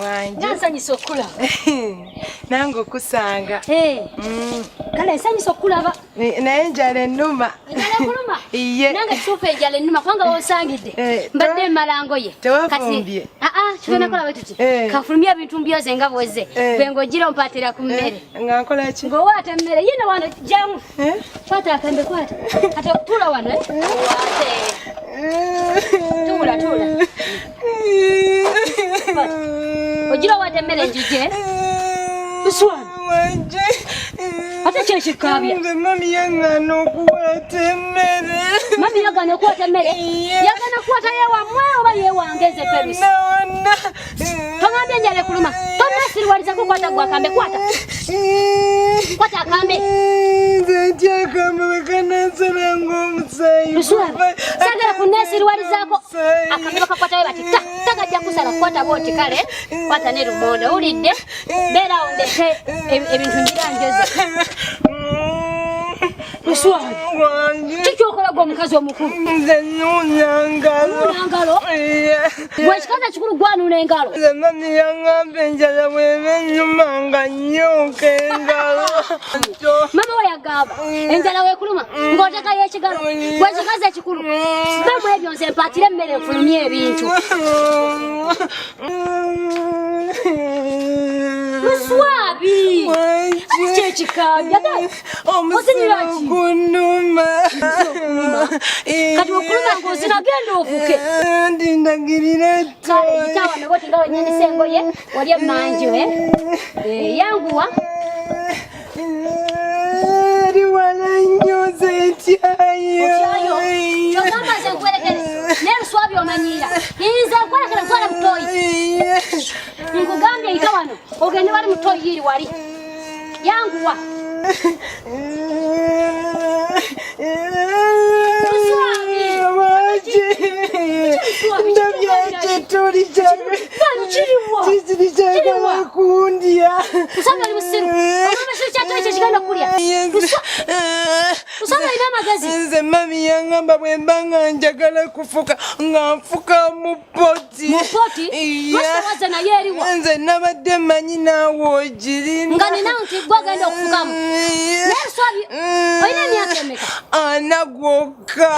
wanje. Nansanyisa okula. Nango kusanga. Kale nsanyisa okulaba. Naye njala ennuma. Njala kuluma? Iye. Nange kituufu enjala ennuma kubanga wonsangidde. Mbadde malango ye. Tewafumbye. Kifuna kola bwe tuti. Kafulumya ebintu mbyoze nga bweze. Bengo gira ompatira ku mmere. Nga nkola ki? Ng'owaata mmere yina wano jamu. Kwata akambe kwata. Kati tula wano waate. Tula. Ojira waate mmere njije. Uswana. Wanje. Ate kyekikabya. Mami yangana okukwata emmere. Mami yagana okukwata emmere. Yagana kukwata yewammwe oba yewangeze perusi. Tongambye njala kuluma. Tonasiriwaliza kukwata gwa akambe kwata. Kwata akambe. Nze akambe bakanansala ng'omusayi. Sagala kunesiriwalizaako. Akambe bakakwata we bati tagajja kusala kukwata bwoti kale. Kwata ne lumonde ulidde. Beera ondeke ebintu ngira njoze. Uswana. Kikyokola gwa omukazi omukulu. Nze nnuuna ngalo. Ngalo? Bwekikaza kikulu gwanula engalo. Nze mami yaŋŋamba enjala bw'eba ennuma nga nnyooka engalo. Mama we yagamba enjala weekuluma ng'otekayo ekigalo bwekikaza ekikulu sibamu ebyo nze mpaatire emmere enfulumye ebintu. Muswabi! Kyekikabya omusiru gunnuma. Kati okuluma ng'ozina genda ofuke. Ndindagirira Kale yita wano bwoti nga wenyinisa engoye oli emmanju yanguwa. Eri wala nnyo zetyayo. Kyogamba nze nkwerekere naye luswabi omanyiira yinza nkwolekera ntwala mutoyi. Nkugambye yita wano ogende wali mutoyi yiri wali yanguwa. Ndabyache tuli kyagala kundya. Usanga ali musiru. Omamasiru kyatoyi kye kigenda kulya. Usanga alina amagezi. Nze mami yaŋŋamba bwe mba nga njagala kufuka nga nfuka mu poti. Mu poti? Lwaki naye eriwa? Nze nabadde mmanyi naawe ogirina. Nga nina nti gwe agenda okufukamu. Naye luswabi olina emyaka emeka? 4 gwokka.